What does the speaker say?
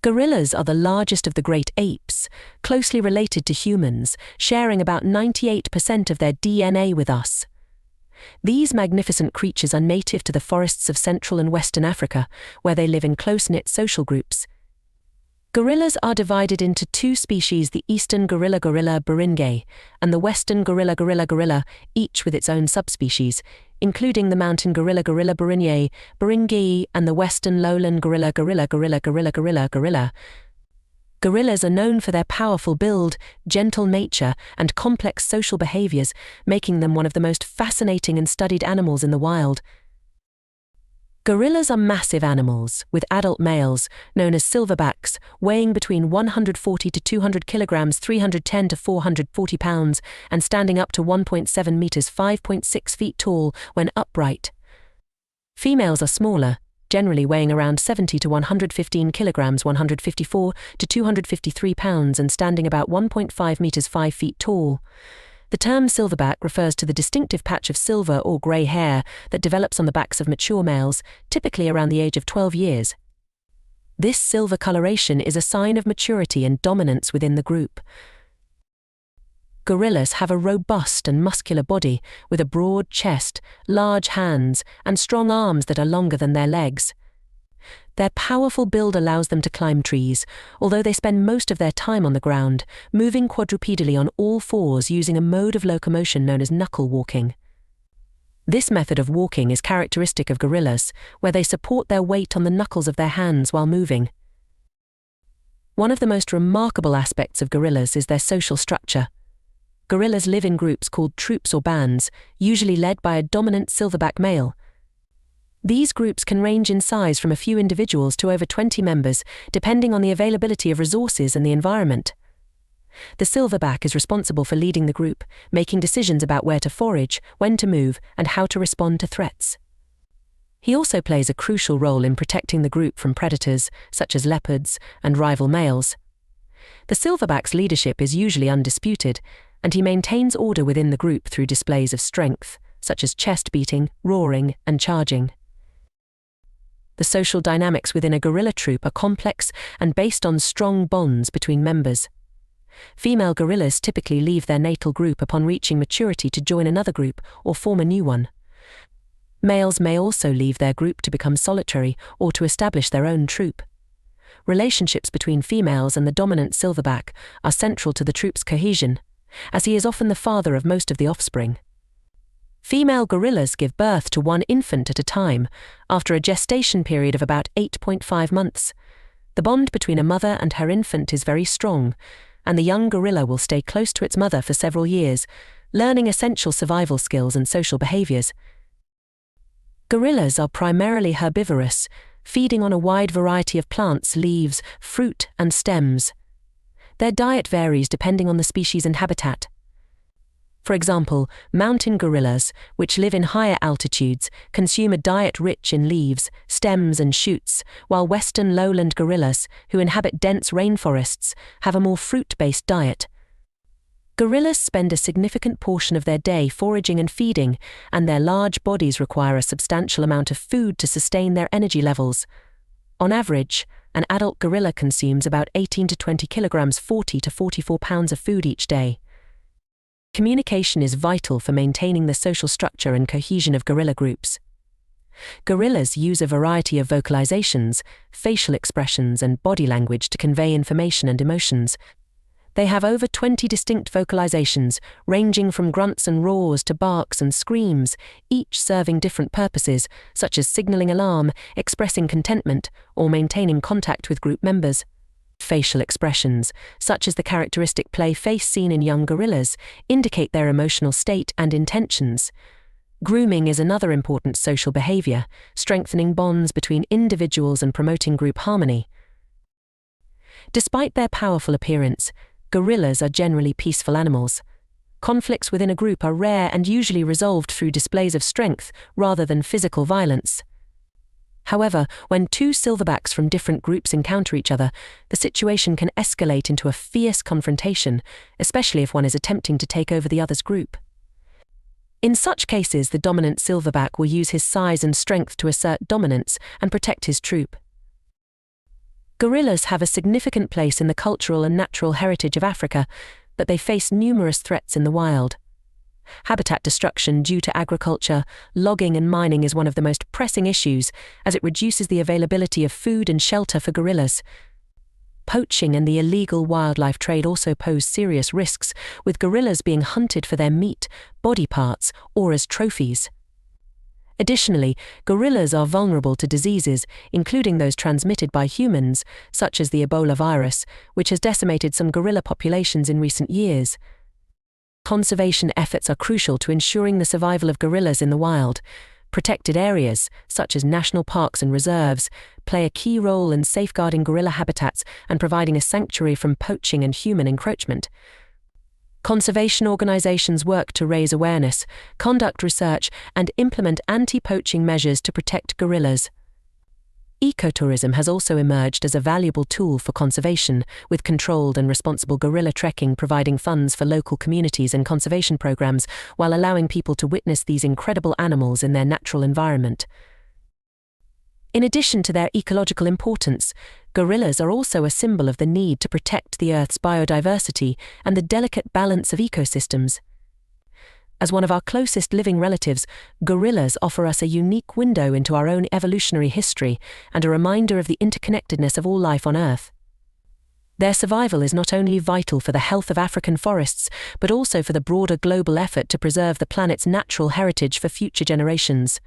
Gorillas are the largest of the great apes, closely related to humans, sharing about 98% of their DNA with us. These magnificent creatures are native to the forests of Central and Western Africa, where they live in close-knit social groups. Gorillas are divided into two species, the eastern gorilla Beringae and the western gorilla, each with its own subspecies, including the mountain gorilla Beringae, and the western lowland gorilla. Gorillas are known for their powerful build, gentle nature, and complex social behaviors, making them one of the most fascinating and studied animals in the wild. Gorillas are massive animals, with adult males, known as silverbacks, weighing between 140 to 200 kilograms, 310 to 440 pounds, and standing up to 1.7 meters, 5.6 feet tall when upright. Females are smaller, generally weighing around 70 to 115 kilograms, 154 to 253 pounds, and standing about 1.5 meters, 5 feet tall. The term silverback refers to the distinctive patch of silver or grey hair that develops on the backs of mature males, typically around the age of 12 years. This silver coloration is a sign of maturity and dominance within the group. Gorillas have a robust and muscular body with a broad chest, large hands, and strong arms that are longer than their legs. Their powerful build allows them to climb trees, although they spend most of their time on the ground, moving quadrupedally on all fours using a mode of locomotion known as knuckle walking. This method of walking is characteristic of gorillas, where they support their weight on the knuckles of their hands while moving. One of the most remarkable aspects of gorillas is their social structure. Gorillas live in groups called troops or bands, usually led by a dominant silverback male. These groups can range in size from a few individuals to over 20 members, depending on the availability of resources and the environment. The silverback is responsible for leading the group, making decisions about where to forage, when to move, and how to respond to threats. He also plays a crucial role in protecting the group from predators, such as leopards and rival males. The silverback's leadership is usually undisputed, and he maintains order within the group through displays of strength, such as chest beating, roaring, and charging. The social dynamics within a gorilla troop are complex and based on strong bonds between members. Female gorillas typically leave their natal group upon reaching maturity to join another group or form a new one. Males may also leave their group to become solitary or to establish their own troop. Relationships between females and the dominant silverback are central to the troop's cohesion, as he is often the father of most of the offspring. Female gorillas give birth to one infant at a time, after a gestation period of about 8.5 months. The bond between a mother and her infant is very strong, and the young gorilla will stay close to its mother for several years, learning essential survival skills and social behaviors. Gorillas are primarily herbivorous, feeding on a wide variety of plants, leaves, fruit, and stems. Their diet varies depending on the species and habitat. For example, mountain gorillas, which live in higher altitudes, consume a diet rich in leaves, stems, and shoots, while western lowland gorillas, who inhabit dense rainforests, have a more fruit-based diet. Gorillas spend a significant portion of their day foraging and feeding, and their large bodies require a substantial amount of food to sustain their energy levels. On average, an adult gorilla consumes about 18 to 20 kilograms, 40 to 44 pounds of food each day. Communication is vital for maintaining the social structure and cohesion of gorilla groups. Gorillas use a variety of vocalizations, facial expressions, and body language to convey information and emotions. They have over 20 distinct vocalizations, ranging from grunts and roars to barks and screams, each serving different purposes, such as signaling alarm, expressing contentment, or maintaining contact with group members. Facial expressions, such as the characteristic play face seen in young gorillas, indicate their emotional state and intentions. Grooming is another important social behavior, strengthening bonds between individuals and promoting group harmony. Despite their powerful appearance, gorillas are generally peaceful animals. Conflicts within a group are rare and usually resolved through displays of strength rather than physical violence. However, when two silverbacks from different groups encounter each other, the situation can escalate into a fierce confrontation, especially if one is attempting to take over the other's group. In such cases, the dominant silverback will use his size and strength to assert dominance and protect his troop. Gorillas have a significant place in the cultural and natural heritage of Africa, but they face numerous threats in the wild. Habitat destruction due to agriculture, logging and mining is one of the most pressing issues, as it reduces the availability of food and shelter for gorillas. Poaching and the illegal wildlife trade also pose serious risks, with gorillas being hunted for their meat, body parts, or as trophies. Additionally, gorillas are vulnerable to diseases, including those transmitted by humans, such as the Ebola virus, which has decimated some gorilla populations in recent years. Conservation efforts are crucial to ensuring the survival of gorillas in the wild. Protected areas, such as national parks and reserves, play a key role in safeguarding gorilla habitats and providing a sanctuary from poaching and human encroachment. Conservation organizations work to raise awareness, conduct research, and implement anti-poaching measures to protect gorillas. Ecotourism has also emerged as a valuable tool for conservation, with controlled and responsible gorilla trekking providing funds for local communities and conservation programs, while allowing people to witness these incredible animals in their natural environment. In addition to their ecological importance, gorillas are also a symbol of the need to protect the Earth's biodiversity and the delicate balance of ecosystems. As one of our closest living relatives, gorillas offer us a unique window into our own evolutionary history and a reminder of the interconnectedness of all life on Earth. Their survival is not only vital for the health of African forests, but also for the broader global effort to preserve the planet's natural heritage for future generations.